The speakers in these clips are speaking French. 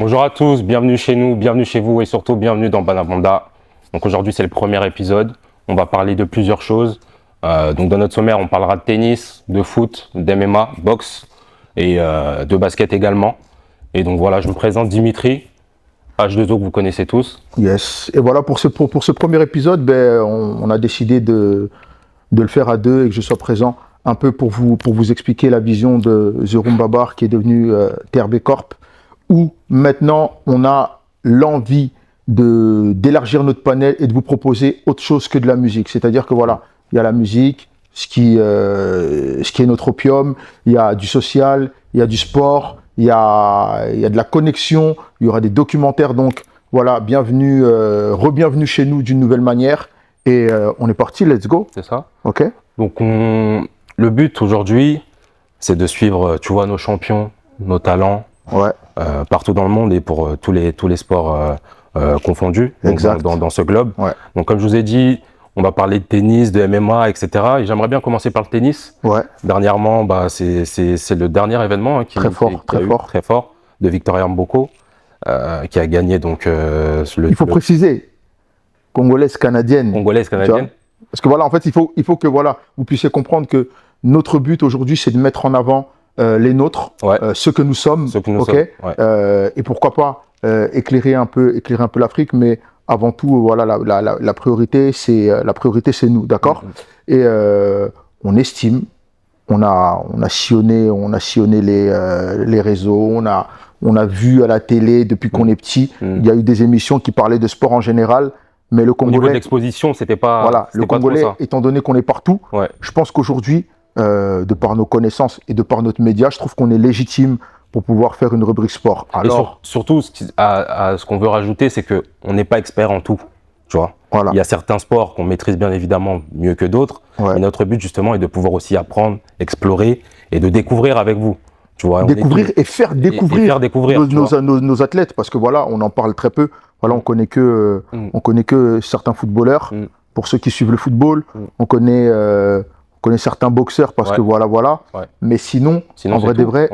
Bonjour à tous, bienvenue chez nous, bienvenue chez vous et surtout bienvenue dans Banabanda. Donc aujourd'hui c'est le premier épisode, on va parler de plusieurs choses. Donc dans notre sommaire on parlera de tennis, de foot, d'MMA, boxe et de basket également. Et donc voilà, je me présente Dimitri, H2O que vous connaissez tous. Yes, et voilà pour ce premier épisode, on a décidé de le faire à deux et que je sois présent un peu pour vous expliquer la vision de The Rumba Bar qui est devenu TRB Corp, où maintenant on a l'envie d'élargir notre panel et de vous proposer autre chose que de la musique. C'est-à-dire que voilà, il y a la musique, ce qui est notre opium, il y a du social, il y a du sport, il y a de la connexion, il y aura des documentaires. Donc voilà, bienvenue, re-bienvenue chez nous d'une nouvelle manière. Et on est parti, let's go. C'est ça. Ok. Donc le but aujourd'hui, c'est de suivre, tu vois, nos champions, nos talents, Ouais. partout dans le monde et pour tous les sports confondus Exact. dans ce globe. Ouais. Donc comme je vous ai dit, on va parler de tennis, de MMA, etc. Et j'aimerais bien commencer par le tennis. Ouais. Dernièrement, c'est le dernier événement qui Très fort, très fort de Victoria Mboko, qui a gagné donc Il faut préciser, congolaise-canadienne. Congolaise-canadienne. Parce que voilà, en fait, il faut que voilà, vous puissiez comprendre que notre but aujourd'hui, c'est de mettre en avant les nôtres, Ouais. ceux que nous sommes, Ceux que nous ok. sommes, ouais. Et pourquoi pas éclairer un peu l'Afrique, mais avant tout, voilà, la priorité, c'est nous, d'accord. Et on estime, on a sillonné les réseaux, on a vu à la télé depuis qu'on est petit. Il y a eu des émissions qui parlaient de sport en général. Mais le Au niveau de Congolais, l'exposition, c'était pas. voilà, le Congolais, pas trop ça. étant donné qu'on est partout, Ouais. je pense qu'aujourd'hui, de par nos connaissances et de par notre média, je trouve qu'on est légitime pour pouvoir faire une rubrique sport. Et Alors, surtout, ce qu'on veut rajouter, c'est qu'on n'est pas expert en tout. Tu vois. voilà. Il y a certains sports qu'on maîtrise bien évidemment mieux que d'autres. Ouais. Mais notre but justement est de pouvoir aussi apprendre, explorer et de découvrir avec vous. Tu vois, Découvrir et faire découvrir, faire découvrir nos athlètes, parce que voilà, on en parle très peu. Voilà, on connaît que certains footballeurs. Pour ceux qui suivent le football, on connaît certains boxeurs parce que voilà. Ouais. Mais sinon en vrai des vrais,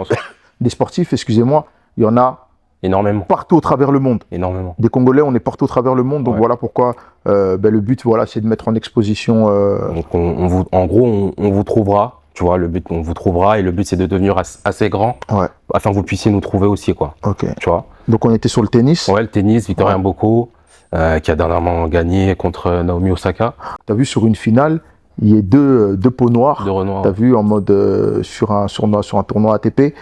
des sportifs, excusez-moi, il y en a énormément. Partout au travers le monde. Énormément. Des Congolais, on est partout au travers le monde. Donc voilà pourquoi le but, voilà, c'est de mettre en exposition. Donc en gros, on vous trouvera. Tu vois, le but, on vous trouvera et le but, c'est de devenir assez grand afin que vous puissiez nous trouver aussi, quoi. Ok. Tu vois. Donc on était sur le tennis. Ouais, le tennis, Victoria Mboko, qui a dernièrement gagné contre Naomi Osaka. T'as vu sur une finale, il y a deux peaux noires. T'as vu en mode sur un tournoi ATP.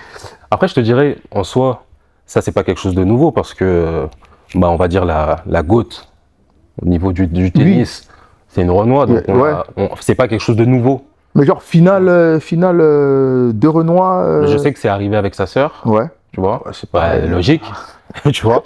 Après, je te dirais, en soi, ça, c'est pas quelque chose de nouveau parce que, on va dire la GOAT au niveau du tennis, c'est une Renoir, donc c'est pas quelque chose de nouveau. Mais genre finale de Renoir. Je sais que c'est arrivé avec sa sœur. Ouais. Tu vois. Ouais, c'est pas logique. Tu vois.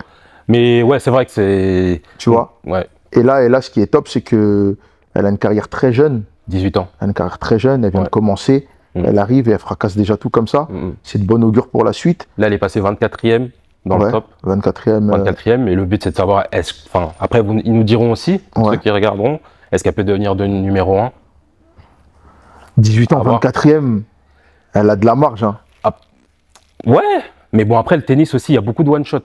Mais ouais, c'est vrai que c'est. Tu vois. Ouais. Et là, ce qui est top, c'est que elle a une carrière très jeune. 18 ans. Elle a une carrière très jeune. Elle vient de commencer. Elle arrive et elle fracasse déjà tout comme ça. C'est de bon augure pour la suite. Là, elle est passée 24e dans le top. 24e. 24e. Et le but, c'est de savoir, après, ils nous diront aussi, ceux qui regarderont, est-ce qu'elle peut devenir de numéro 1 18 ans, 24e. Elle a de la marge. Hein. Ouais, mais bon, après, le tennis aussi, il y a beaucoup de one-shot.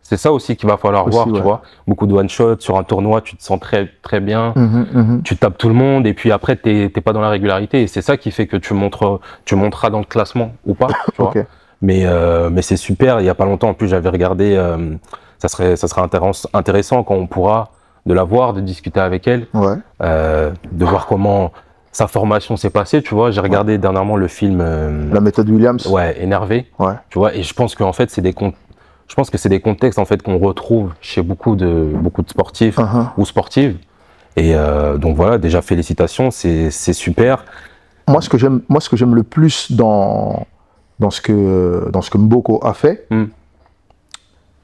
C'est ça aussi qu'il va falloir voir, tu vois. Beaucoup de one-shot sur un tournoi, tu te sens très, très bien. Tu tapes tout le monde et puis après, t'es pas dans la régularité. Et c'est ça qui fait que tu monteras dans le classement ou pas, tu vois. Mais c'est super. Il y a pas longtemps, en plus, j'avais regardé. Ça serait intéressant quand on pourra de la voir, de discuter avec elle, de voir comment sa formation s'est passée, tu vois. J'ai regardé dernièrement le film. La méthode Williams. Ouais, Énervé. Ouais. Tu vois. Et je pense qu'en fait, c'est des contextes en fait qu'on retrouve chez beaucoup de sportifs ou sportives. Et donc voilà, déjà félicitations, c'est super. Moi, ce que j'aime le plus dans ce que Mboko a fait,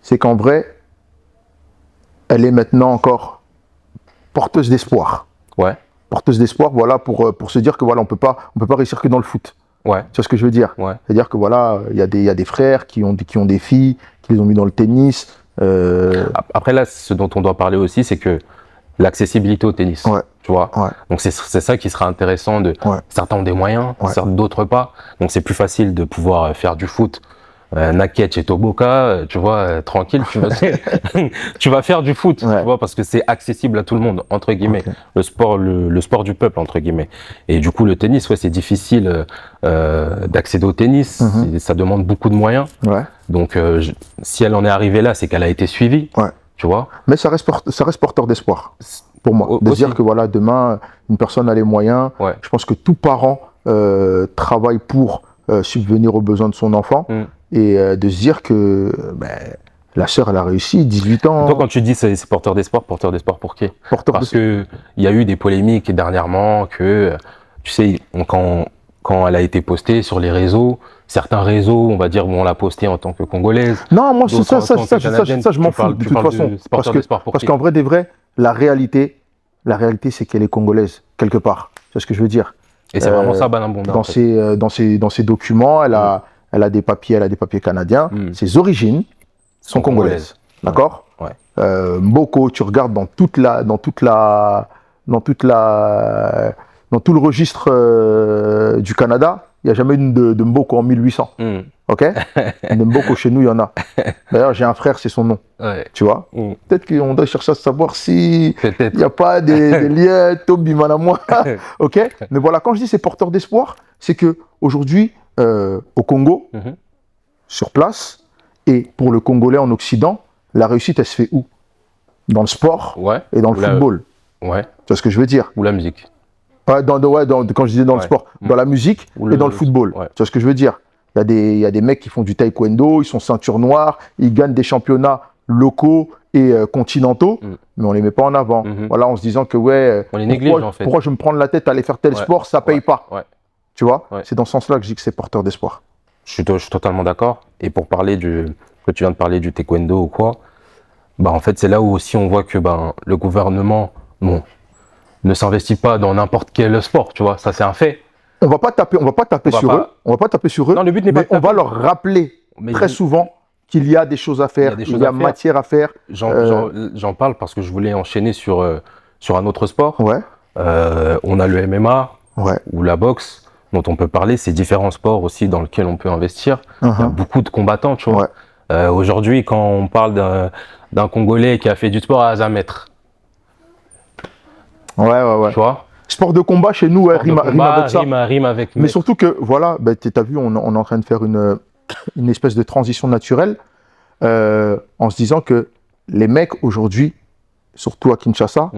c'est qu'en vrai, elle est maintenant encore porteuse d'espoir. Ouais. Porteuse d'espoir, voilà, pour se dire que voilà, on peut pas réussir que dans le foot. Ouais. Tu vois ce que je veux dire? Ouais. C'est-à-dire que voilà, il y a des frères qui ont des filles, qui les ont mis dans le tennis. Après là, ce dont on doit parler aussi, c'est que l'accessibilité au tennis. Ouais. Tu vois. Ouais. Donc c'est ça qui sera intéressant. Certains ont des moyens, d'autres pas. Donc c'est plus facile de pouvoir faire du foot Nakech et Toboka, tu vois, tranquille, tu vas faire du foot, tu vois, parce que c'est accessible à tout le monde, entre guillemets. Le sport du peuple, entre guillemets. Et du coup, le tennis, c'est difficile d'accéder au tennis. Ça demande beaucoup de moyens. Donc, si elle en est arrivée là, c'est qu'elle a été suivie, tu vois. Mais ça reste porteur d'espoir, pour moi. De dire que voilà, demain, une personne a les moyens. Je pense que tout parent travaille pour subvenir aux besoins de son enfant. Et de se dire que la sœur, elle a réussi, 18 ans. Toi, quand tu dis c'est porteur d'espoir pour qui? Parce qu'il y a eu des polémiques dernièrement que, tu sais, quand elle a été postée sur les réseaux, certains réseaux, on va dire, on l'a postée en tant que Congolaise. Non, moi, ça, je m'en fous de toute façon. Parce qu'en vrai des vrais, la réalité, c'est qu'elle est Congolaise, quelque part. C'est ce que je veux dire. Et c'est vraiment ça, Banambonda. Dans ses documents, elle a des papiers canadiens. Ses origines sont congolaises. D'accord. Mboko, tu regardes dans tout le registre du Canada, il n'y a jamais eu de Mboko en 1800. Ok. De Mboko chez nous, il y en a. D'ailleurs, j'ai un frère, c'est son nom. Tu vois. Peut-être qu'on doit chercher à savoir si il n'y a pas des liens, Tobi Manamwa. Ok. Mais voilà, quand je dis c'est porteur d'espoir, c'est que aujourd'hui, au Congo, sur place, et pour le Congolais en Occident, la réussite, elle se fait où? Dans le sport et dans le football. Tu vois ce que je veux dire? Ou la musique. Quand je disais dans le sport, dans la musique et dans le football. Tu vois ce que je veux dire? Il y a des mecs qui font du taekwondo, ils sont ceinture noire, ils gagnent des championnats locaux et continentaux, mais on les met pas en avant. Voilà, en se disant que on les néglige en fait. Pourquoi je me prends la tête à aller faire tel sport, ça paye pas. Tu vois? C'est dans ce sens-là que je dis que c'est porteur d'espoir. Je suis totalement d'accord. Et pour parler que tu viens de parler du taekwondo ou quoi, en fait, c'est là où aussi on voit que le gouvernement, ne s'investit pas dans n'importe quel sport, tu vois, ça c'est un fait. On va pas taper sur eux. Non, le but n'est pas de taper. On va leur rappeler très souvent qu'il y a des choses à faire, il y a matière à faire. J'en parle parce que je voulais enchaîner sur un autre sport. On a le MMA ou la boxe dont on peut parler, c'est différents sports aussi dans lesquels on peut investir. Il y a beaucoup de combattants, tu vois. Aujourd'hui, quand on parle d'un Congolais qui a fait du sport à Azamètre. Tu vois, sport de combat chez nous, rime avec ça. Rime avec. Mais surtout que, voilà, tu as vu, on est en train de faire une espèce de transition naturelle en se disant que les mecs aujourd'hui, surtout à Kinshasa,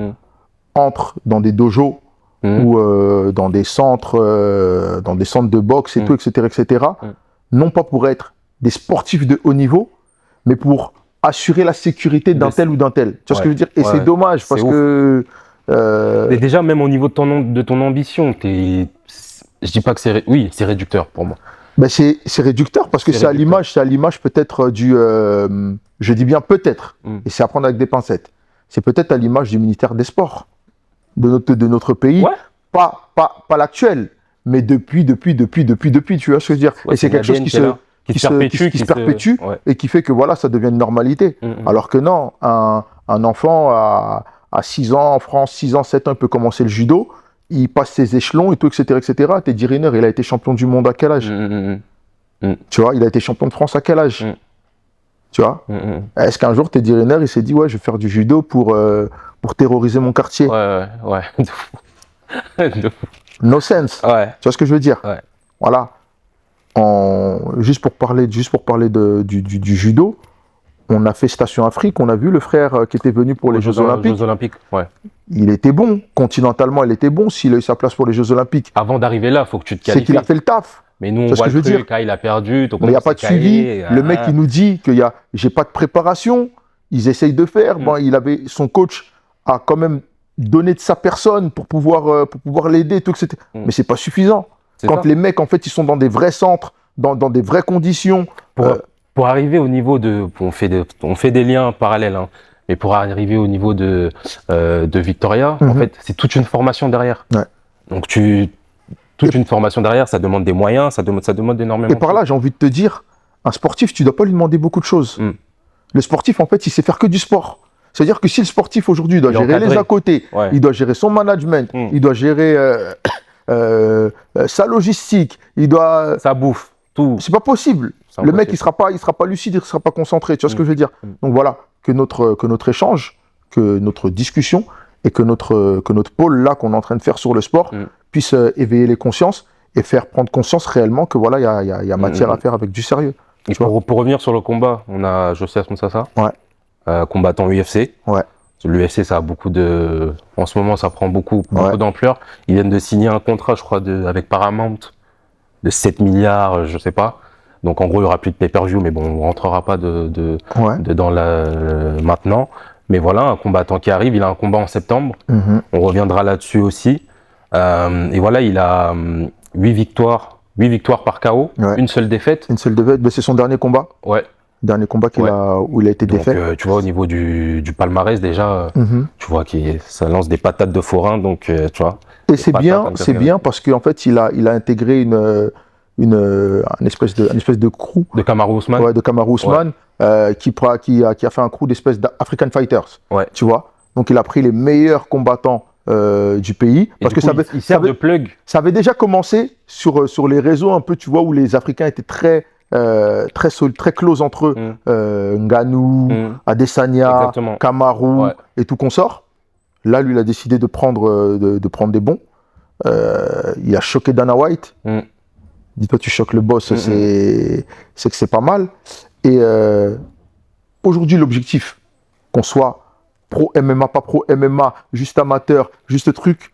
entrent dans des dojos ou dans des centres de boxe et tout, etc. Non pas pour être des sportifs de haut niveau, mais pour assurer la sécurité d'un tel ou d'un tel. Tu vois ce que je veux dire? Et c'est dommage parce que... Et déjà, même au niveau de ton ambition, je dis pas que c'est réducteur pour moi. C'est réducteur parce que c'est à l'image peut-être du... je dis bien peut-être, et c'est à prendre avec des pincettes. C'est peut-être à l'image du ministère des Sports de notre pays, pas l'actuel, mais depuis, tu vois ce que je veux dire. Et c'est quelque chose qui se perpétue et qui fait que voilà, ça devient une normalité. Alors que non, un enfant à 6 ans en France, 6 ans, 7 ans, il peut commencer le judo, il passe ses échelons et tout, etc. Teddy Riner, il a été champion du monde à quel âge? Tu vois, il a été champion de France à quel âge? Tu vois? Est-ce qu'un jour, Teddy Riner, il s'est dit, ouais, je vais faire du judo pour terroriser mon quartier? No sense. Tu vois ce que je veux dire? Voilà. Juste pour parler du judo, on a fait Station Afrique, on a vu le frère qui était venu pour les Jeux Olympiques. Il était bon, continentalement il était bon, s'il a eu sa place pour les Jeux Olympiques. Avant d'arriver là, il faut que tu te qualifies. C'est qu'il a fait le taf. Mais nous, on voit le truc, il a perdu. Mais il n'y a pas de suivi. Le mec, il nous dit que j'ai pas de préparation. Ils essayent de faire. Son coach a quand même donné de sa personne pour pouvoir l'aider, tout, etc. Mais c'est pas suffisant. Quand les mecs, en fait, ils sont dans des vrais centres, dans des vraies conditions. Pour arriver au niveau de... On fait des liens parallèles, hein, mais pour arriver au niveau de Victoria, en fait, c'est toute une formation derrière. Donc, toute une formation derrière, ça demande des moyens, ça demande énormément. Et par là, j'ai envie de te dire, un sportif, tu ne dois pas lui demander beaucoup de choses. Le sportif, en fait, il sait faire que du sport. C'est-à-dire que si le sportif, aujourd'hui, il doit gérer les à côté, il doit gérer son management, il doit gérer sa logistique, il doit... Sa bouffe. tout. C'est pas possible. Le mec, il sera pas lucide, il sera pas concentré. Tu vois ce que je veux dire? Donc voilà, que notre échange, que notre discussion et que notre pôle là qu'on est en train de faire sur le sport puisse éveiller les consciences et faire prendre conscience réellement que voilà, il y a matière à faire avec du sérieux. Et pour revenir sur le combat, on a Josias Moussassa, combattant UFC. Ouais. L'UFC, ça a en ce moment, ça prend beaucoup d'ampleur. Ils viennent de signer un contrat, je crois, avec Paramount de 7 milliards, je sais pas. Donc en gros, il n'y aura plus de pay-per-view, mais bon, on ne rentrera pas dedans maintenant. Mais voilà, un combattant qui arrive, il a un combat en septembre. On reviendra là-dessus aussi. Et voilà, il a 8 victoires par KO, une seule défaite. Une seule défaite, mais c'est son dernier combat. Ouais. Dernier combat où il a été défait. Tu vois, au niveau du palmarès, déjà, tu vois que ça lance des patates de forain, donc tu vois. Et c'est bien parce qu'en fait, il a intégré une espèce de crew. De Kamaru Usman. Ouais, de Kamaru Usman, qui a fait un crew d'espèces d'African Fighters. Ouais. Tu vois. Donc, il a pris les meilleurs combattants du pays. Parce que il sert de plug. Ça avait déjà commencé sur les réseaux un peu, tu vois, où les Africains étaient très close entre eux. Ngannou, Adesanya, Kamaru et tout consort. Là, lui, il a décidé de prendre des bons. Il a choqué Dana White. Dis-toi, tu choques le boss, c'est que c'est pas mal. Et aujourd'hui, l'objectif, qu'on soit pro MMA, pas pro MMA, juste amateur, juste truc,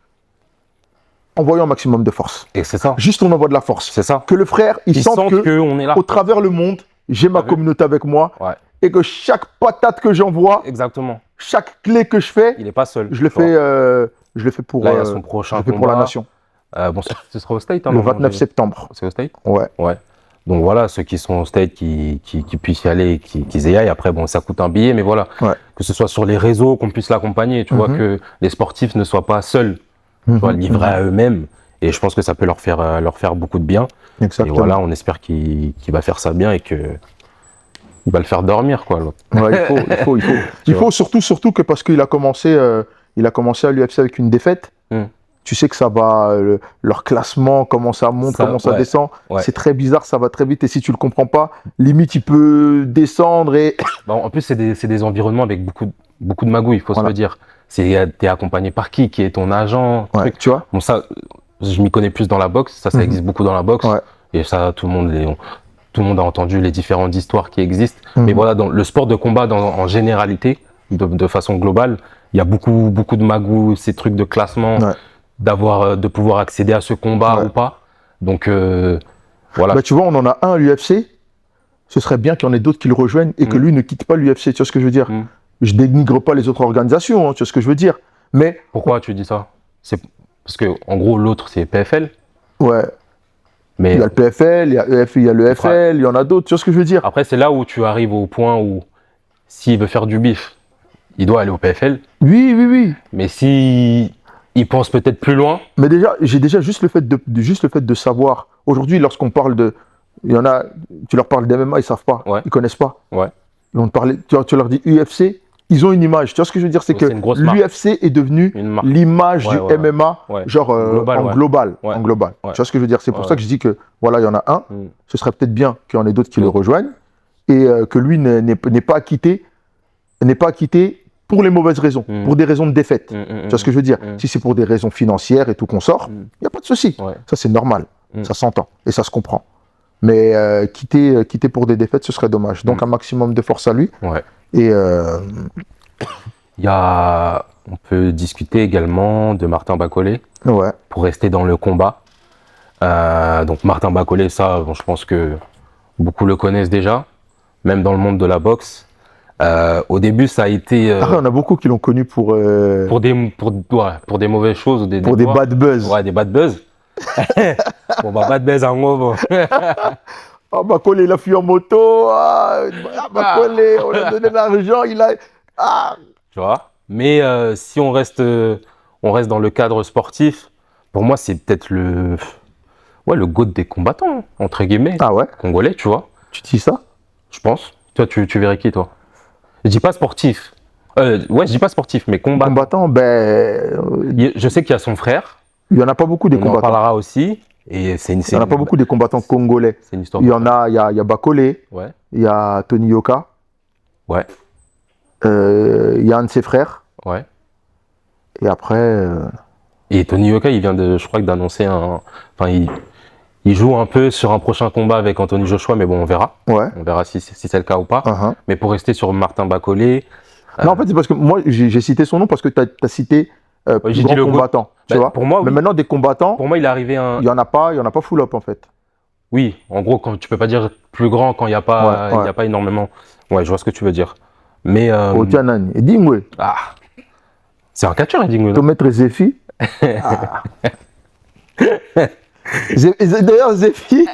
envoyons un maximum de force. Et c'est ça. Juste on envoie de la force. C'est ça. Que le frère, il sente que on est là. Au travers le monde, j'ai ma communauté avec moi. Ouais. Et que chaque patate que j'envoie, exactement, chaque clé que je fais, il n'est pas seul. Je le fais pour, là, il y a son prochain combat. Pour la nation. Bon, ce sera au State. Le 29 septembre. C'est au State? Ouais. Donc voilà, ceux qui sont au State, qui puissent y aller, qu'ils y aillent. Après, bon, ça coûte un billet, mais voilà. Que ce soit sur les réseaux, qu'on puisse l'accompagner. Tu vois, que les sportifs ne soient pas seuls, livrés à eux-mêmes. Et je pense que ça peut leur faire beaucoup de bien. Exactement. Et voilà, on espère qu'il va faire ça bien et qu'il va le faire dormir, quoi. Ouais, il faut surtout que parce qu'il a commencé à l'UFC avec une défaite. Tu sais que ça va, leur classement, comment ça monte, comment ça descend. C'est très bizarre, ça va très vite. Et si tu le comprends pas, limite, il peut descendre et... En plus, c'est des environnements avec beaucoup de magouilles, il faut se le dire. T'es accompagné par qui est ton agent, tu vois. Bon, ça, je m'y connais plus dans la boxe. Ça existe beaucoup dans la boxe. Et ça, tout le monde a entendu les différentes histoires qui existent. Mais voilà, dans le sport de combat, en généralité, de façon globale, il y a beaucoup de magouilles, ces trucs de classement. De pouvoir accéder à ce combat ou pas. Donc, voilà. Tu vois, on en a un à l'UFC. Ce serait bien qu'il y en ait d'autres qui le rejoignent et que lui ne quitte pas l'UFC. Tu vois ce que je veux dire? Je dénigre pas les autres organisations, hein, tu vois ce que je veux dire. Mais... Pourquoi tu dis ça? C'est parce que, en gros, l'autre, c'est PFL. Ouais. Mais... Il y a le PFL, il y a l'EFL, il y en a d'autres. Tu vois ce que je veux dire? Après, c'est là où tu arrives au point où, s'il veut faire du bif, il doit aller au PFL. Oui. Mais si... il pense peut-être plus loin. Mais déjà, juste le fait de savoir. Aujourd'hui, lorsqu'on parle de, il y en a, tu leur parles d'MMA, ils savent pas, ils connaissent pas. Ouais. Ils vont te parler, tu leur dis UFC, ils ont une image. Tu vois ce que je veux dire, c'est que l'UFC est devenu l'image du MMA, genre en global. En global. Tu vois ce que je veux dire, c'est pour ça que je dis que voilà, il y en a un. Ce serait peut-être bien qu'il y en ait d'autres qui le rejoignent et que lui n'est pas quitté pour les mauvaises raisons, pour des raisons de défaite. Tu vois ce que je veux dire? Si c'est pour des raisons financières et tout consort, il n'y a pas de souci. Ça, c'est normal. Ça s'entend et ça se comprend. Mais quitter pour des défaites, ce serait dommage. Donc, un maximum de force à lui. Et on peut discuter également de Martin Bacolé pour rester dans le combat. Donc, Martin Bacolé, ça, bon, je pense que beaucoup le connaissent déjà, même dans le monde de la boxe. Au début, ça a été... on a beaucoup qui l'ont connu pour des mauvaises choses. Ou des bad buzz. Ouais, des bad buzz. Bon, bah, bad buzz en gros. Bacolé, il a fui en moto. Bacolé, on lui a donné de l'argent, il a... Tu vois? Mais si on reste dans le cadre sportif, pour moi, c'est peut-être le GOAT des combattants, entre guillemets. Ah ouais? Congolais, tu vois? Tu dis ça? Je pense. Toi, tu verrais qui, toi? Je dis pas sportif. Je dis pas sportif, mais combattant. Combattant, je sais qu'il y a son frère. Il y en a pas beaucoup des combattants. On en parlera aussi. Et il n'y en a pas beaucoup des combattants congolais. C'est une histoire. Il y en a, il y a Bakolé, ouais. Il y a Tony Yoka, ouais. Il y a un de ses frères. Ouais. Et après. Et Tony Yoka, il vient je crois que d'annoncer un. Enfin, il joue un peu sur un prochain combat avec Anthony Joshua, mais bon, on verra. Ouais. On verra si c'est le cas ou pas. Uh-huh. Mais pour rester sur Martin Bakolé. Non, en fait, c'est parce que moi, j'ai cité son nom parce que tu as cité plus grand combattant. Tu vois pour moi, mais oui. maintenant, des combattants. Pour moi, il est arrivé un. Il n'y en a pas full up en fait. Oui, en gros, quand tu peux pas dire plus grand quand il n'y a pas, il y a pas énormément. Ouais, je vois ce que tu veux dire. Mais. Otianani. Et Dingwe. Ah. C'est un catcheur, Dingwe. Maître Zéfi. Ah. D'ailleurs, Zéfi,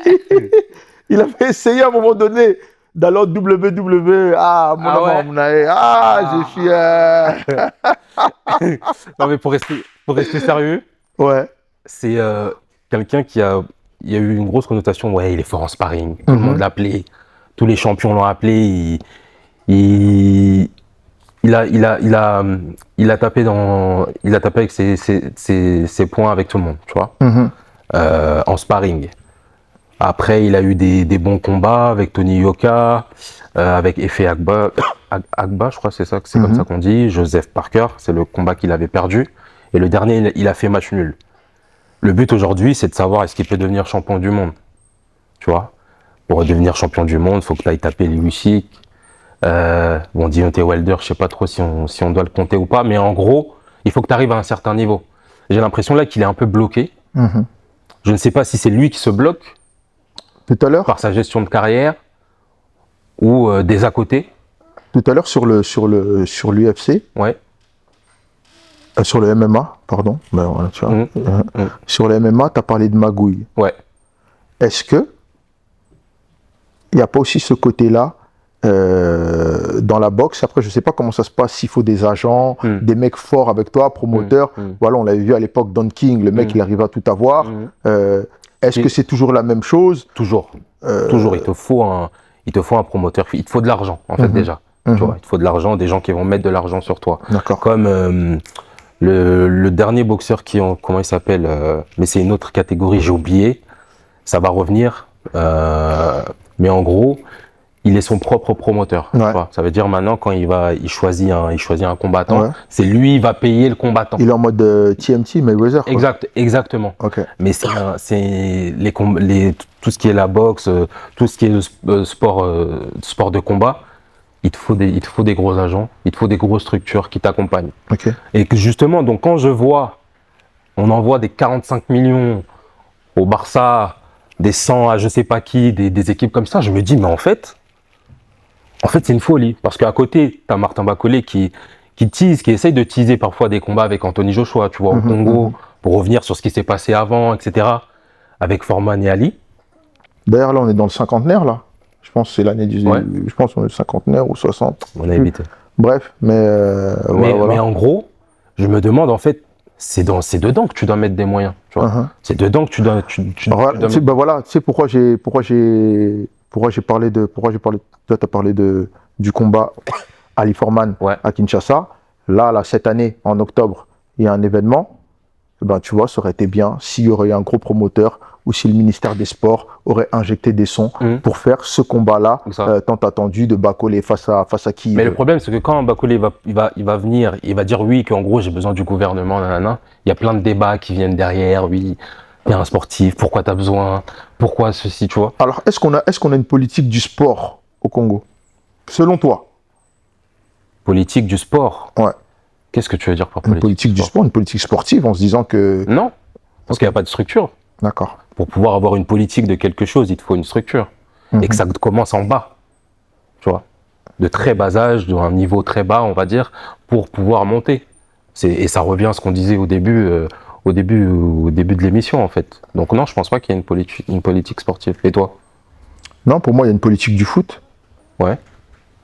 il avait essayé à un moment donné dans l'autre WWE. Ah, Zéfi. Non, mais pour rester sérieux, ouais. C'est quelqu'un qui a. Il y a eu une grosse connotation. Ouais, il est fort en sparring. Tout le monde l'appelait. Tous les champions l'ont appelé. Il a tapé avec ses points avec tout le monde, tu vois, en sparring. Après, il a eu des bons combats avec Tony Yoka, avec Efe Agba, je crois que c'est comme ça qu'on dit, Joseph Parker, c'est le combat qu'il avait perdu. Et le dernier, il a fait match nul. Le but aujourd'hui, c'est de savoir est-ce qu'il peut devenir champion du monde, tu vois. Pour devenir champion du monde, il faut que tu ailles taper les Usyk. Bon, Deontay Wilder, je sais pas trop si on doit le compter ou pas, mais en gros, il faut que tu arrives à un certain niveau. J'ai l'impression là qu'il est un peu bloqué. Je ne sais pas si c'est lui qui se bloque tout à l'heure par sa gestion de carrière ou des à côté. Tout à l'heure sur l'UFC. Ouais. Sur le MMA, pardon. Ben, voilà, tu vois. Sur le MMA, tu as parlé de magouille. Ouais. Est-ce que il n'y a pas aussi ce côté-là dans la boxe? Après, je ne sais pas comment ça se passe, s'il faut des agents, des mecs forts avec toi, promoteurs. Voilà, on l'avait vu à l'époque, Don King, le mec, il arrive à tout avoir. Est-ce que c'est toujours la même chose? Toujours. Toujours. Il te faut un promoteur. Il te faut de l'argent, en fait, déjà. Tu vois, il te faut de l'argent, des gens qui vont mettre de l'argent sur toi. D'accord. Comme le dernier boxeur comment il s'appelle, mais c'est une autre catégorie, j'ai oublié. Ça va revenir. Mais en gros, il est son propre promoteur. Ouais. Ça veut dire maintenant, quand il choisit un combattant, c'est lui qui va payer le combattant. Il est en mode TMT, Mayweather. Exactement. Okay. Mais c'est tout ce qui est la boxe, tout ce qui est le sport de combat, il te faut des gros agents, il te faut des grosses structures qui t'accompagnent. Okay. Et que justement, donc quand je vois, on envoie des 45 millions au Barça, des 100 à je sais pas qui, des équipes comme ça, je me dis, mais en fait c'est une folie. Parce qu'à côté, tu as Martin Bakolé qui tease, qui essaye de teaser parfois des combats avec Anthony Joshua, tu vois, au Congo, pour revenir sur ce qui s'est passé avant, etc. Avec Foreman et Ali. D'ailleurs, là, on est dans le cinquantenaire, là. Je pense que c'est l'année du... Ouais. Je pense qu'on est le cinquantenaire ou 60. On a évité. Bref, mais mais en gros, je me demande, en fait, c'est dedans que tu dois mettre des moyens. Tu vois. C'est dedans que tu dois... voilà, tu sais pourquoi j'ai parlé de... Toi, tu as parlé du combat Ali Foreman à Kinshasa. Là, cette année, en octobre, il y a un événement. Ben, tu vois, ça aurait été bien s'il y aurait eu un gros promoteur ou si le ministère des Sports aurait injecté des sons pour faire ce combat-là tant attendu de Bakolé face à qui. Mais le problème, c'est que quand Bakolé il va venir, il va dire oui, qu'en gros, j'ai besoin du gouvernement, nanana. Il y a plein de débats qui viennent derrière, oui. T'es un sportif, pourquoi t'as besoin, pourquoi ceci, tu vois. Alors, est-ce qu'on a une politique du sport au Congo, selon toi? Politique du sport? Ouais. Qu'est-ce que tu veux dire par politique du sport? Une politique sportive, en se disant que... Non, parce qu'il n'y a pas de structure. D'accord. Pour pouvoir avoir une politique de quelque chose, il te faut une structure. Et que ça commence en bas, tu vois. De très bas âge, d'un niveau très bas, on va dire, pour pouvoir monter. Et ça revient à ce qu'on disait au début de l'émission, en fait. Donc non, je pense pas qu'il y ait une politique sportive. Et toi? Non, pour moi, il y a une politique du foot. Ouais.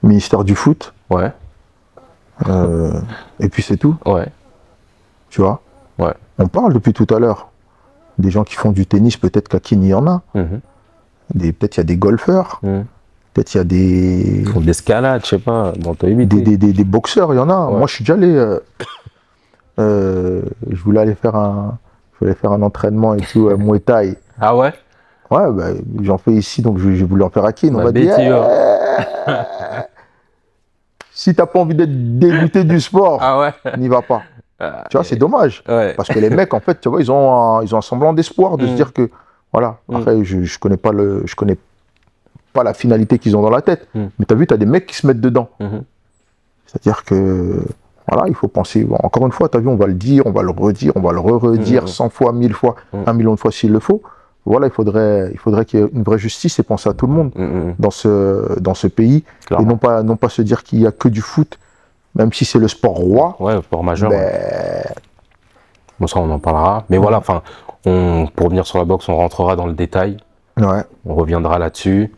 Ministère du foot. Ouais. Et puis c'est tout. Ouais. Tu vois? Ouais. On parle depuis tout à l'heure des gens qui font du tennis, peut-être qu'à Kine, il y en a. Peut-être il y a des golfeurs. Peut-être il y a des... Ils font de l'escalade, je sais pas. Bon, des boxeurs, il y en a. Ouais. Moi, je suis déjà allé... je voulais aller faire un entraînement et tout, Muay Thai. Ah ouais? Ouais, bah, j'en fais ici, donc j'ai voulu en faire à Keene. On m'a dit, si t'as pas envie d'être dégoûté du sport, n'y va pas. Tu vois, c'est dommage. Parce que les mecs, en fait, tu vois, ils ont un semblant d'espoir de se dire que, voilà, après, je connais pas la finalité qu'ils ont dans la tête. Mais t'as vu, t'as des mecs qui se mettent dedans. C'est-à-dire que, voilà, il faut penser. Bon, encore une fois, tu as vu, on va le dire, on va le redire, on va le redire 100 fois, 1000 fois, 1 million de fois s'il le faut. Voilà, il faudrait qu'il y ait une vraie justice et penser à tout le monde dans ce pays. Clairement. Et non pas se dire qu'il n'y a que du foot, même si c'est le sport roi. Ouais, le sport majeur. Bon, ça, on en parlera. Mais voilà, enfin, pour revenir sur la boxe, on rentrera dans le détail. Ouais. On reviendra là-dessus.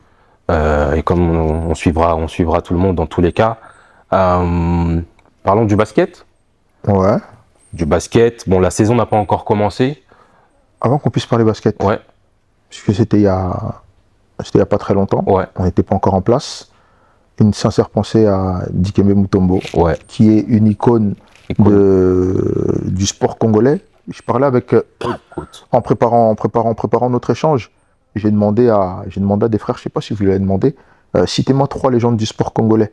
Et comme on suivra tout le monde dans tous les cas. Parlons du basket. Ouais. Du basket. Bon, la saison n'a pas encore commencé. Avant qu'on puisse parler basket. Ouais. Puisque c'était il y a pas très longtemps. Ouais. On n'était pas encore en place. Une sincère pensée à Dikembe Mutombo, qui est une icône du sport congolais. Je parlais avec en préparant notre échange. J'ai demandé à des frères, je ne sais pas si vous l'avez demandé, citez-moi 3 légendes du sport congolais.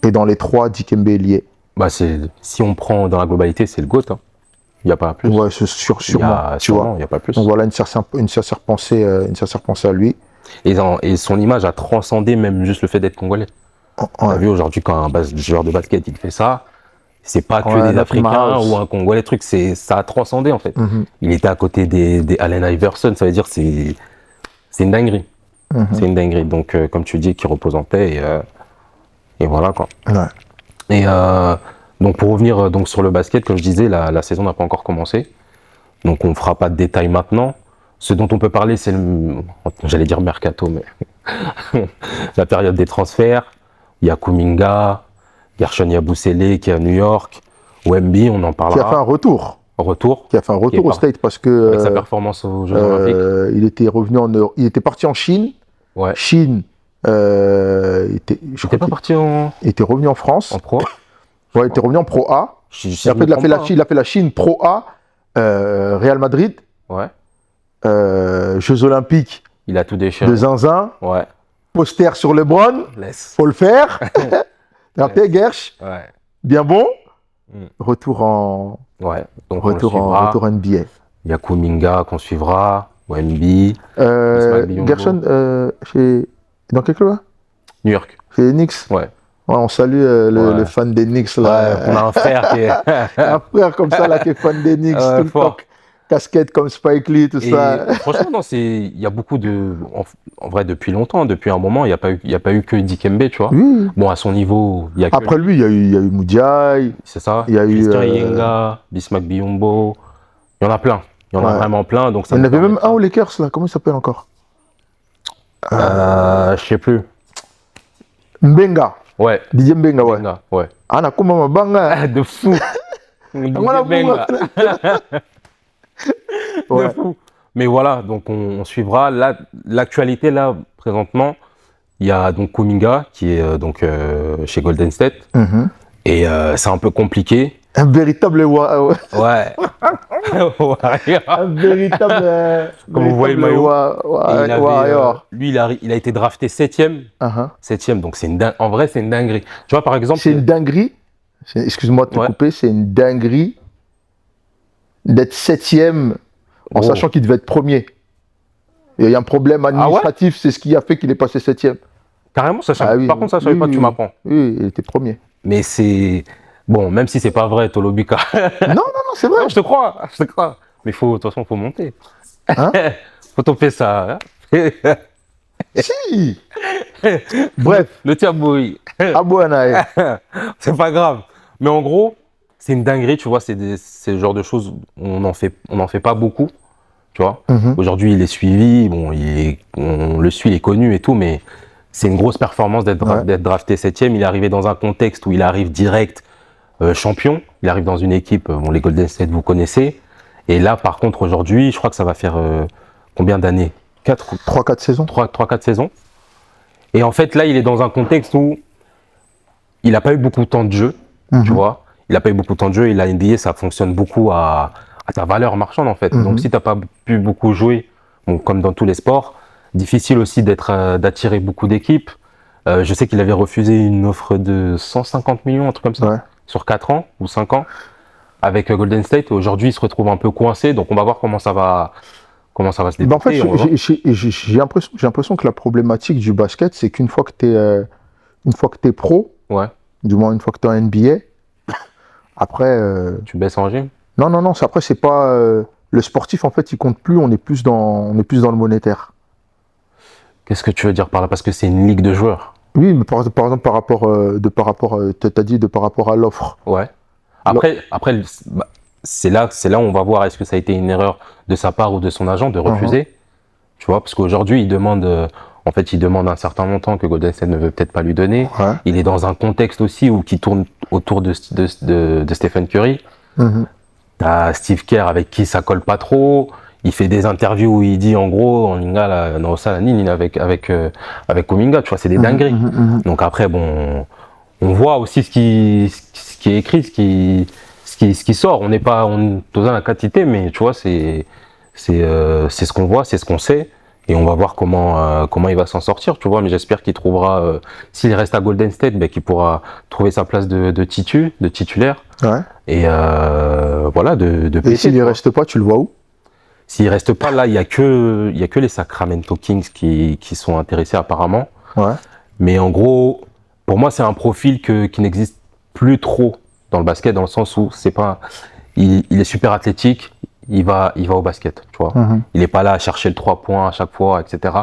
Et dans les 3, Dikembe est lié. Bah si on prend dans la globalité, c'est le GOAT. Hein. Il n'y a pas plus. Ouais, sûrement. Il n'y a pas plus. Donc voilà, une sincère pensée à lui. Et son image a transcendé même juste le fait d'être congolais. On a vu aujourd'hui quand un joueur de basket il fait ça, c'est pas que des Africains ou un Congolais, ça a transcendé en fait. Il était à côté des Allen Iverson, ça veut dire c'est une dinguerie. C'est une dinguerie. Donc comme tu dis, qu'il repose en paix et voilà quoi. Ouais. Et donc pour revenir donc sur le basket, comme je disais, la saison n'a pas encore commencé. Donc on fera pas de détails maintenant. Ce dont on peut parler, c'est j'allais dire mercato, mais la période des transferts. Il y a Kuminga, Gershon Yabusele qui est à New York, Wemby, on en parlera. Qui a fait un retour. Qui a fait un retour au State parce que avec sa performance aux Jeux Olympiques. Il était revenu il était parti en Chine. Ouais. Chine. Il était revenu en France. En pro. Ouais, il était revenu en Pro A. Et après, il a fait la Chine Pro A, Real Madrid. Ouais. Jeux Olympiques. Il a tout déchiré. De zinzin. Ouais. Poster sur LeBron. Faut le faire. Regardez, Gersh. Ouais. Bien bon. Retour en. Ouais. Donc retour NBA. Il y a Kuminga qu'on suivra. Wemby. Gershon, dans quel club? New York. Chez les Knicks. Ouais. Ouais, on salue le fan des Knicks là. Ouais, on a un frère qui est. Un frère comme ça là qui est fan des Knicks. Tout le temps. Casquette comme Spike Lee, tout ça. Franchement, non, il y a beaucoup de. En vrai, depuis longtemps, depuis un moment, il n'y a pas eu que Dikembe, tu vois. Oui. Bon, à son niveau, il y a que. Après lui, il y a eu Moudiaye. C'est ça. Il y a Christian Yenga, Bismack Biyombo. Il y en a plein. Il y en a vraiment plein. Donc ça il y en avait même un aux Lakers, là. Comment il s'appelle encore? Je sais plus. Mbenga. Ouais. Didier Mbenga, ouais. Ouais. Ah, na kuma mabanga. De fou. Didier Mbenga. De fou. Mais voilà, donc on suivra. L'actualité, là, présentement, il y a donc Kuminga qui est donc chez Golden State. Et c'est un peu compliqué. Un véritable Ouais. Un véritable. Comme vous voyez le maillot. Lui, il a été drafté 7e. 7e, donc en vrai, c'est une dinguerie. Tu vois, par exemple. C'est une dinguerie. Excuse-moi de te couper, c'est une dinguerie d'être 7e en sachant qu'il devait être premier. Il y a un problème administratif, c'est ce qui a fait qu'il est passé 7e. Carrément, ça par contre, ça, je savais pas, tu m'apprends. Oui, il était premier. Mais c'est. Bon, même si c'est pas vrai, Tolobika. Non, c'est vrai. Non, je te crois. Mais de toute façon, faut monter. Hein? Faut topper ça. Hein? Si. Bref. Le Tiaboui. Abouanaï. C'est pas grave. Mais en gros, c'est une dinguerie, tu vois, c'est le genre de choses, on n'en fait pas beaucoup, tu vois. Aujourd'hui, il est suivi, bon, on le suit, il est connu et tout, mais c'est une grosse performance d'être drafté 7e. Il est arrivé dans un contexte où il arrive direct champion. Il arrive dans une équipe, les Golden State, vous connaissez. Et là, par contre, aujourd'hui, je crois que ça va faire combien d'années? 3-4 saisons. 3-4 saisons. Et en fait, là, il est dans un contexte où il n'a pas eu beaucoup de temps de jeu, tu vois. Il n'a pas eu beaucoup de temps de jeu et la NBA, ça fonctionne beaucoup à ta valeur marchande en fait. Donc si tu n'as pas pu beaucoup jouer, bon, comme dans tous les sports, difficile aussi d'attirer beaucoup d'équipes. Je sais qu'il avait refusé une offre de 150 millions, un truc comme ça, sur 4 ans ou 5 ans, avec Golden State. Aujourd'hui, il se retrouve un peu coincé, donc on va voir comment ça va se développer. En fait, j'ai l'impression que la problématique du basket, c'est qu'une fois que tu es pro, du moins une fois que tu es en NBA, après... tu baisses en gym? Non, après, c'est pas... le sportif, en fait, il compte plus, on est plus dans le monétaire. Qu'est-ce que tu veux dire par là? Parce que c'est une ligue de joueurs. Oui, mais par exemple, par rapport à l'offre. Ouais. Après c'est là où on va voir est-ce que ça a été une erreur de sa part ou de son agent de refuser. Tu vois, parce qu'aujourd'hui, il demande un certain montant que Golden State ne veut peut-être pas lui donner. Ouais. Il est dans un contexte aussi qui tourne autour de Stephen Curry. T'as Steve Kerr avec qui ça colle pas trop. Il fait des interviews où il dit en gros, avec Kuminga, tu vois, c'est des dingueries. Donc après, bon, on voit aussi ce qui est écrit, ce qui sort. On n'est pas dans la quantité, mais tu vois, c'est ce qu'on voit, c'est ce qu'on sait. Et on va voir comment il va s'en sortir, tu vois. Mais j'espère qu'il trouvera, s'il reste à Golden State, qu'il pourra trouver sa place de titulaire. Ouais. Et voilà, de Et s'il ne reste pas, tu le vois où? S'il reste pas là, il y a que les Sacramento Kings qui sont intéressés apparemment. Ouais. Mais en gros, pour moi, c'est un profil qui n'existe plus trop dans le basket, dans le sens où il est super athlétique, il va au basket, tu vois. Il n'est pas là à chercher le 3 points à chaque fois, etc.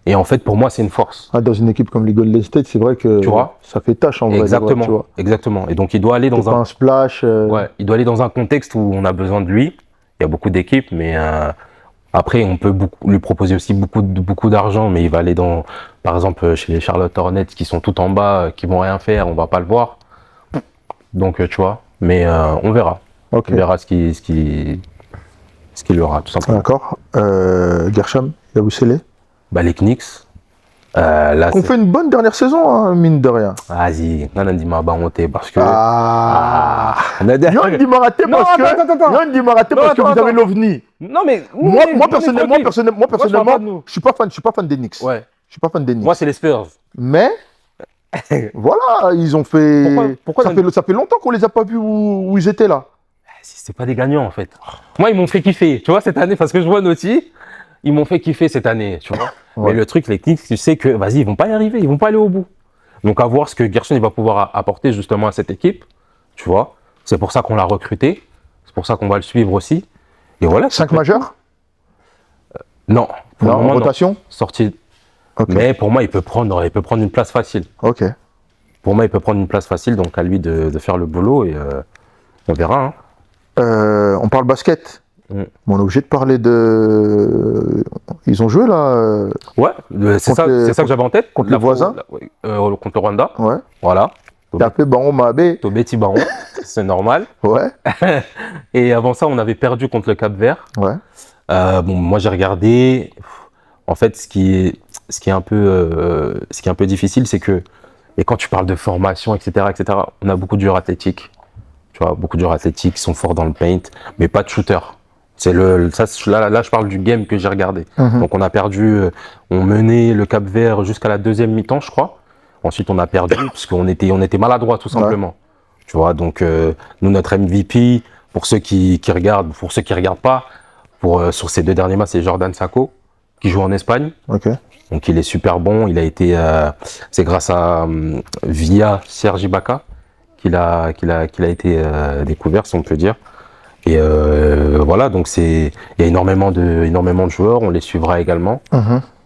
Et en fait, pour moi, c'est une force. Dans une équipe comme les Golden State, c'est vrai que ça fait tâche en vrai. Exactement, tu vois. exactement. Et donc, il doit aller dans un splash. Ouais, il doit aller dans un contexte où on a besoin de lui. Il y a beaucoup d'équipes, mais après, on peut lui proposer aussi beaucoup d'argent, mais il va aller par exemple, chez les Charlotte Hornets qui sont tout en bas, qui vont rien faire, on va pas le voir. Donc, tu vois, mais on verra. Okay. On verra ce qu'il aura, tout simplement. D'accord. Gersham, Yabusele. Les Knicks. On fait une bonne dernière saison, hein, mine de rien. Vas-y, Nandi m'a monté parce que. Nandi m'a raté parce que vous avez l'OVNI. Non, mais. Moi, personnellement, je suis pas fan des Knicks. Ouais. Je suis pas fan des Knicks. Moi, c'est les Spurs. Mais. Voilà, ils ont fait. Pourquoi ça fait longtemps qu'on les a pas vus où ils étaient là. C'est pas des gagnants, en fait. Moi, ils m'ont fait kiffer, tu vois, cette année, parce que je vois Naughty. Ils m'ont fait kiffer cette année, tu vois. Mais le truc, les Knicks, tu sais que, vas-y, ils vont pas y arriver, ils vont pas aller au bout. Donc, à voir ce que Gershon il va pouvoir apporter justement à cette équipe, tu vois. C'est pour ça qu'on l'a recruté, c'est pour ça qu'on va le suivre aussi. Et voilà. 5 majeurs Non. Pour le moment, rotation non. Sortie. Okay. Mais pour moi, il peut prendre une place facile. Ok. Pour moi, il peut prendre une place facile, donc à lui de faire le boulot et on verra. Hein. On parle basket. On est obligé de parler de. Ils ont joué là. Ouais, c'est ça que j'avais en tête. Contre les voisins. Contre le Rwanda. Ouais. Voilà. T'as fait Baron Mahabé. Tobeti Baron, c'est normal. Ouais. Et avant ça, on avait perdu contre le Cap-Vert. Ouais. Moi j'ai regardé. En fait, ce qui est un peu difficile, c'est que, et quand tu parles de formation, etc., on a beaucoup de joueurs athlétiques. Tu vois, beaucoup de joueurs athlétiques qui sont forts dans le paint, mais pas de shooter. Là, je parle du game que j'ai regardé. Donc on a perdu, on menait le Cap-Vert jusqu'à la deuxième mi-temps, je crois. Ensuite on a perdu parce qu'on était maladroit tout simplement. Ouais. Tu vois, donc nous notre MVP, pour ceux qui regardent, pour ceux qui regardent pas, sur ces 2 derniers matchs, c'est Jordan Sacco qui joue en Espagne. Okay. Donc il est super bon. Il a été, c'est grâce à via Serge Ibaka qu'il a été découvert, si on peut dire. Et voilà, donc il y a énormément de joueurs, on les suivra également.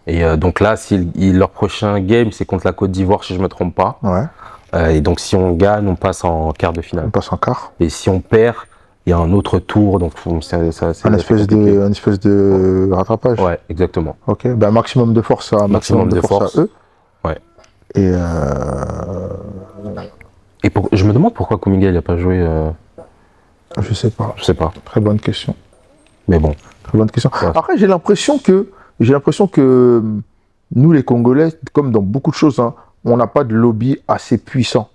Et donc là, leur prochain game, c'est contre la Côte d'Ivoire, si je ne me trompe pas. Ouais. Et donc si on gagne, on passe en quart de finale. On passe en quart. Et si on perd, il y a un autre tour, donc c'est un espèce de rattrapage. Ouais, exactement. Ok, maximum de force à eux. Ouais. Et je me demande pourquoi Kuminga n'a pas joué. Je sais pas. Très bonne question. Mais bon. Très bonne question. Ouais. Après, j'ai l'impression que nous, les Congolais, comme dans beaucoup de choses, hein, on n'a pas de lobby assez puissant.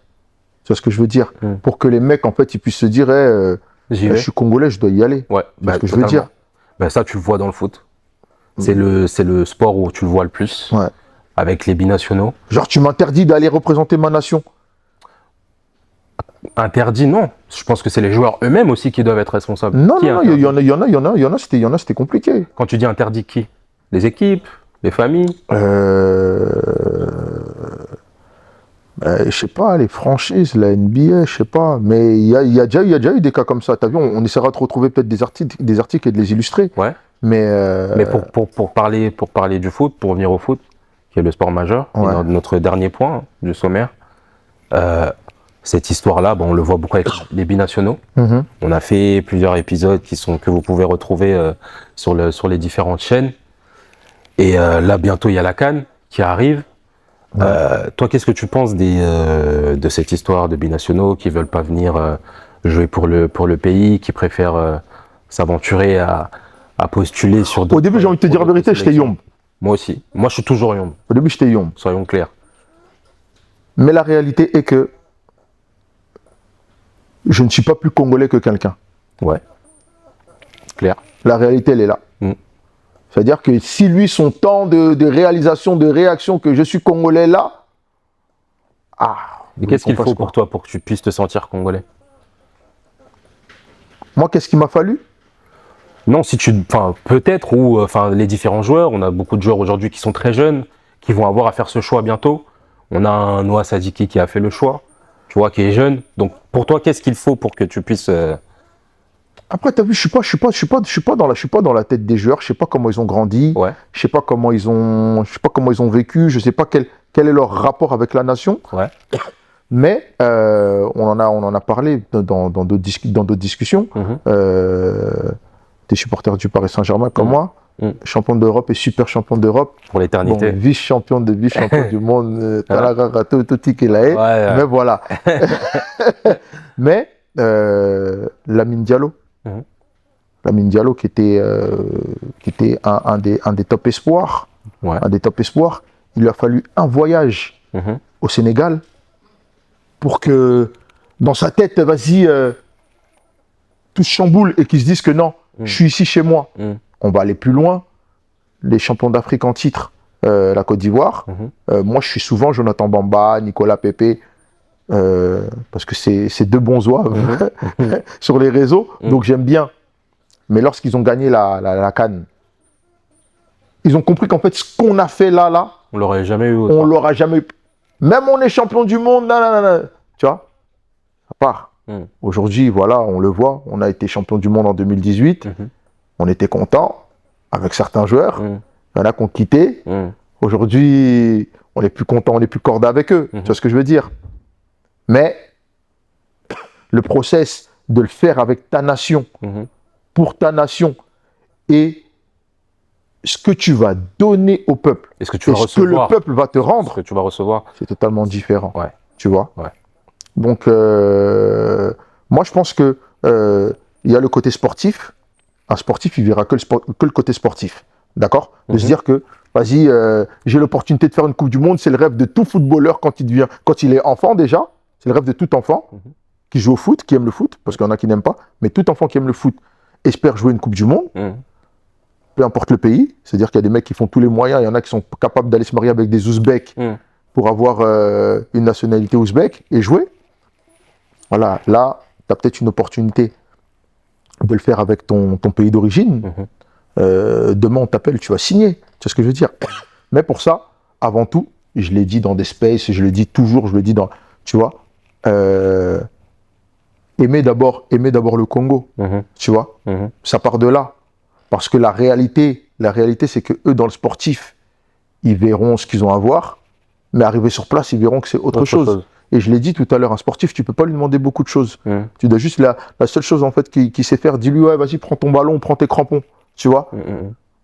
C'est ce que je veux dire. Pour que les mecs, en fait, ils puissent se dire, Je suis congolais, je dois y aller. Ouais, c'est ce que je veux dire. Ça, tu le vois dans le foot. C'est le sport où tu le vois le plus. Ouais. Avec les binationaux. Genre, tu m'interdis d'aller représenter ma nation? Interdit, non. Je pense que c'est les joueurs eux-mêmes aussi qui doivent être responsables. Non, il y en a, c'était compliqué. Quand tu dis interdit, qui? Les équipes? Les familles? Je sais pas, les franchises, la NBA, je sais pas. Mais il y a déjà eu des cas comme ça. T'as vu, on essaiera de retrouver peut-être des articles et de les illustrer. Ouais. Mais pour parler du foot, pour revenir au foot, qui est le sport majeur, ouais. et notre dernier point du sommaire, cette histoire-là, on le voit beaucoup avec les binationaux. On a fait plusieurs épisodes que vous pouvez retrouver sur les différentes chaînes. Et là, bientôt, il y a la CAN qui arrive. Ouais. Toi, qu'est-ce que tu penses de cette histoire de binationaux qui veulent pas venir jouer pour le pays, qui préfèrent s'aventurer à postuler sur d'autres... Au début, j'ai envie de te dire la vérité, j'étais Yomb. Moi aussi. Moi, je suis toujours Yomb. Au début, j'étais Yomb. Soyons clairs. Mais la réalité est que je ne suis pas plus congolais que quelqu'un. Ouais. Clair. La réalité, elle est là. C'est-à-dire que si lui, son temps de réalisation, de réaction, que je suis congolais là, mais qu'est-ce qu'il faut pour toi pour que tu puisses te sentir congolais? Moi, qu'est-ce qu'il m'a fallu? Non, peut-être, ou les différents joueurs, on a beaucoup de joueurs aujourd'hui qui sont très jeunes, qui vont avoir à faire ce choix bientôt. On a un Noah Sadiki qui a fait le choix, tu vois, qui est jeune. Donc, pour toi, qu'est-ce qu'il faut pour que tu puisses... Après, tu as vu, je suis pas dans la tête des joueurs. Je sais pas comment ils ont grandi. Ouais. Je sais pas comment ils ont vécu. Je sais pas quel est leur rapport avec la nation. Ouais. Mais on en a parlé dans d'autres discussions. T'es supporter du Paris Saint-Germain comme moi. Champion d'Europe et super champion d'Europe. Pour l'éternité. Bon, vice-champion du monde. Ouais. Mais voilà. Mais Lamine Diallo. Lamine Diallo qui était un des top espoirs. Ouais. Un des top espoirs. Il lui a fallu un voyage au Sénégal pour que dans sa tête, vas-y, tout se chamboule et qu'il se dise que non, je suis ici chez moi. On va aller plus loin. Les champions d'Afrique en titre, la Côte d'Ivoire. Moi, je suis souvent Jonathan Bamba, Nicolas Pepe, parce que c'est deux bons zouaves sur les réseaux, donc j'aime bien. Mais lorsqu'ils ont gagné la CAN, ils ont compris qu'en fait, ce qu'on a fait là, on l'aurait jamais eu. On l'aura jamais eu. Même on est champion du monde, tu vois, à part. Aujourd'hui, voilà, on le voit, on a été champion du monde en 2018. On était content avec certains joueurs. Il y en a qui ont quitté. Aujourd'hui, on n'est plus content, on n'est plus corda avec eux. Tu vois ce que je veux dire? Mais le process de le faire avec ta nation, pour ta nation, et ce que tu vas donner au peuple, et ce que le peuple va te rendre, ce que tu vas recevoir, c'est totalement différent. Ouais. Tu vois? Ouais. Donc, moi, je pense que il y a le côté sportif. Un sportif, il verra que le côté sportif. D'accord? De se dire que, vas-y, j'ai l'opportunité de faire une Coupe du Monde, c'est le rêve de tout footballeur quand il est enfant déjà. C'est le rêve de tout enfant qui joue au foot, qui aime le foot, parce qu'il y en a qui n'aiment pas, mais tout enfant qui aime le foot espère jouer une Coupe du Monde, peu importe le pays. C'est-à-dire qu'il y a des mecs qui font tous les moyens, il y en a qui sont capables d'aller se marier avec des Ouzbeks pour avoir une nationalité ouzbek et jouer. Voilà, là, tu as peut-être une opportunité de le faire avec ton pays d'origine. Demain, on t'appelle, tu vas signer. Tu vois ce que je veux dire? Mais pour ça, avant tout, je l'ai dit dans des spaces, je le dis toujours, je le dis dans... Tu vois, aimer d'abord le Congo, tu vois, ça part de là. Parce que la réalité c'est que eux, dans le sportif, ils verront ce qu'ils ont à voir, mais arriver sur place, ils verront que c'est autre chose. Et je l'ai dit tout à l'heure, un sportif, tu peux pas lui demander beaucoup de choses. Tu dois juste, la seule chose en fait qu'il sait faire, dis-lui, ouais, vas-y, prends ton ballon, prends tes crampons, tu vois.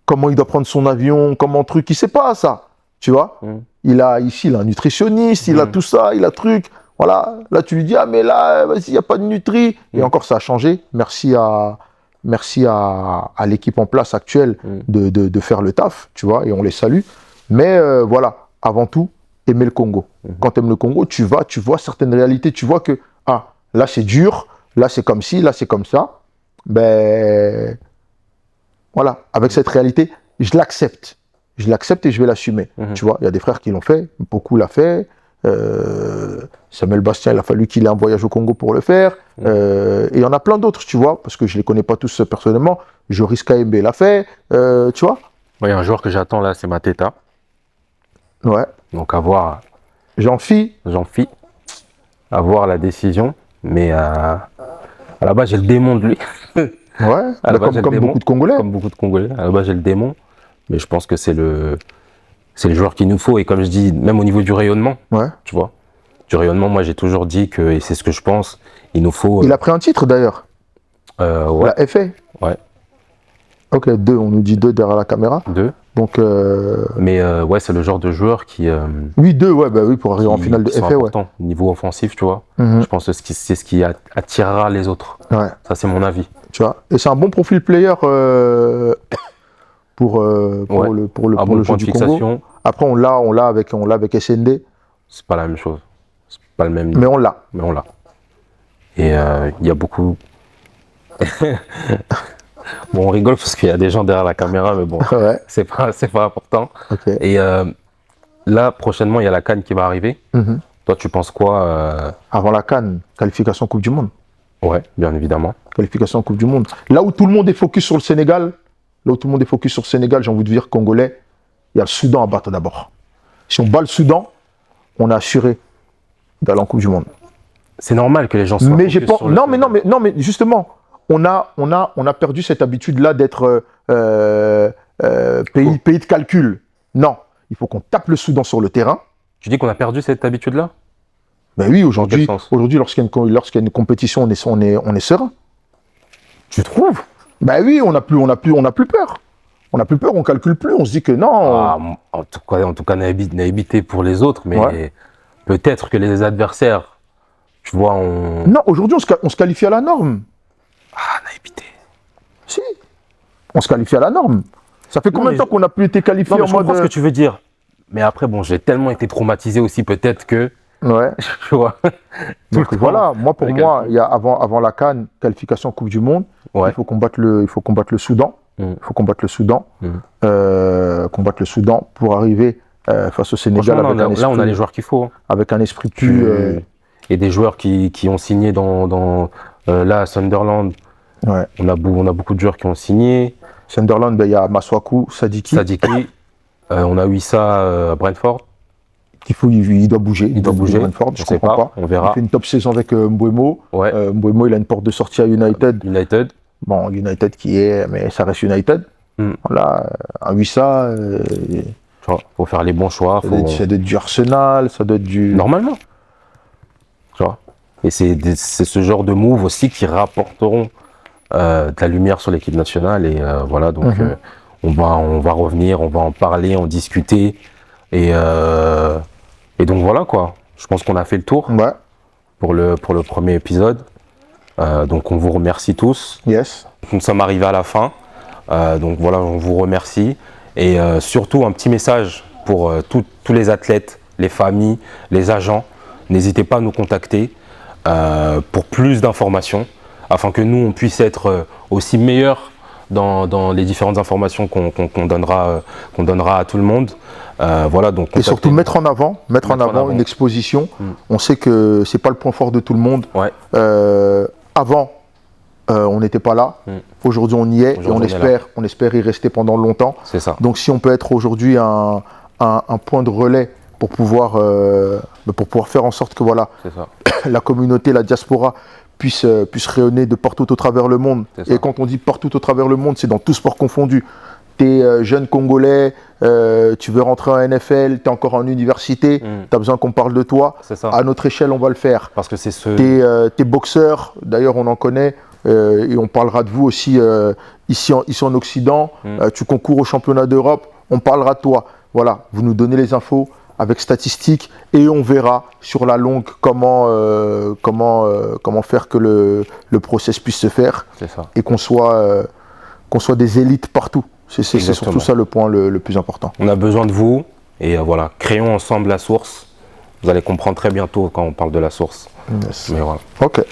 Comment il doit prendre son avion, comment truc, il sait pas ça, tu vois. Il a un nutritionniste, il a tout ça, il a truc. Voilà, là tu lui dis, ah mais là, vas-y, il n'y a pas de nutri. Et encore, ça a changé. Merci à l'équipe en place actuelle de faire le taf, tu vois, et on les salue. Mais voilà, avant tout, aimer le Congo. Quand tu aimes le Congo, tu vois certaines réalités, tu vois que, là c'est dur, là c'est comme ci, là c'est comme ça. ben voilà, avec cette réalité, je l'accepte. Je l'accepte et je vais l'assumer. Tu vois, il y a des frères qui l'ont fait, beaucoup l'ont fait. Samuel Bastien, il a fallu qu'il ait un voyage au Congo pour le faire. Et il y en a plein d'autres, tu vois, parce que je ne les connais pas tous personnellement. Joris KMB l'a fait, tu vois. Oui, un joueur que j'attends là, c'est Mateta. Ouais. Donc à voir. Jean-Phi. À voir la décision. Mais à la base, j'ai le démon de lui. Ouais, comme beaucoup de Congolais. Comme beaucoup de Congolais. À la base, j'ai le démon. Mais je pense que c'est le joueur qu'il nous faut. Et comme je dis, même au niveau du rayonnement, tu vois, du rayonnement, moi, j'ai toujours dit que, et c'est ce que je pense, il nous faut... Il a pris un titre, d'ailleurs. Ouais. La FA. Ouais. Ok, 2, on nous dit 2 derrière la caméra. 2. Donc, mais ouais, c'est le genre de joueur qui... oui, 2, ouais, bah oui, pour arriver en finale de FA, ouais. Niveau offensif, tu vois. Je pense que c'est ce qui attirera les autres. Ouais. Ça, c'est mon avis. Tu vois, et c'est un bon profil player pour le jeu du Congo. Après, on l'a avec SND. C'est pas la même chose. C'est pas le même niveau. Mais on l'a. Et il y a beaucoup... Bon, on rigole parce qu'il y a des gens derrière la caméra, mais bon, c'est pas important. Okay. Et là, prochainement, il y a la CAN qui va arriver. Toi, tu penses quoi Avant la CAN, qualification Coupe du Monde. Ouais, bien évidemment. Qualification Coupe du Monde. Là où tout le monde est focus sur le Sénégal, j'ai envie de dire Congolais, il y a le Soudan à battre d'abord. Si on bat le Soudan, on est assuré d'aller en Coupe du Monde. C'est normal que les gens soient focus sur le Sénégal. Non, mais justement, on a perdu cette habitude-là d'être pays de calcul. Non, il faut qu'on tape le Soudan sur le terrain. Tu dis qu'on a perdu cette habitude-là? Ben oui, aujourd'hui, lorsqu'il y a une compétition, on est serein. Tu trouves? Ben oui, on n'a plus peur. On n'a plus peur, on calcule plus, on se dit que non. Ah, en tout cas, naïveté pour les autres, mais peut-être que les adversaires, tu vois, Non, aujourd'hui, on se qualifie à la norme. Ah, naïveté. Si, on se qualifie à la norme. Ça fait combien de temps qu'on n'a plus été qualifié en mode... Je comprends ce que tu veux dire. Mais après, bon, j'ai tellement été traumatisé aussi, peut-être que... Ouais. Tu vois. Donc voilà, pour moi, il y a avant la CAN, qualification Coupe du Monde, il faut combattre le Soudan. Il faut combattre le Soudan. Combattre le Soudan pour arriver face au Sénégal avec un esprit... Là, on a les joueurs qu'il faut. Avec un esprit plus... Et des joueurs qui ont signé là, à Sunderland. Ouais. On a beaucoup de joueurs qui ont signé. Sunderland, il y a Masuaku, Sadiki. On a Wissa à Brentford. Il doit bouger. Il doit bouger. Brentford, je comprends pas. On verra. Il fait une top saison avec Mbeumo. Ouais. Mbeumo, il a une porte de sortie à United. Bon, United mais ça reste United. Voilà, un Wissa. Faut faire les bons choix. Ça doit être du Arsenal, ça doit être du... Normalement. Tu vois. Et c'est ce genre de move aussi qui rapporteront de la lumière sur l'équipe nationale. Et voilà, donc on va revenir, on va en parler, en discuter. Et donc voilà quoi. Je pense qu'on a fait le tour pour le premier épisode. Donc on vous remercie tous. Yes. Nous sommes arrivés à la fin. Donc voilà, on vous remercie. Et surtout un petit message pour tous les athlètes, les familles, les agents. N'hésitez pas à nous contacter pour plus d'informations, afin que nous on puisse être aussi meilleurs dans les différentes informations qu'on donnera à tout le monde. Voilà, donc et surtout mettre en avant une exposition. On sait que c'est pas le point fort de tout le monde. Avant, on n'était pas là. Aujourd'hui, on y est et on espère y rester pendant longtemps. C'est ça. Donc, si on peut être aujourd'hui un point de relais pour pouvoir faire en sorte que voilà, la communauté, la diaspora puisse rayonner de partout au travers le monde. Et quand on dit partout au travers le monde, c'est dans tout sport confondu. Tu es jeune Congolais, tu veux rentrer en NFL, tu es encore en université, tu as besoin qu'on parle de toi. À notre échelle, on va le faire. Parce que c'est Tu es boxeur, d'ailleurs on en connaît, et on parlera de vous aussi ici en Occident. Tu concours au championnat d'Europe, on parlera de toi. Voilà, vous nous donnez les infos avec statistiques et on verra sur la longue comment faire que le process puisse se faire et qu'on soit des élites partout. C'est surtout ça le point le plus important. On a besoin de vous et voilà, créons ensemble la source. Vous allez comprendre très bientôt quand on parle de la source. Yes. Mais voilà. Ok.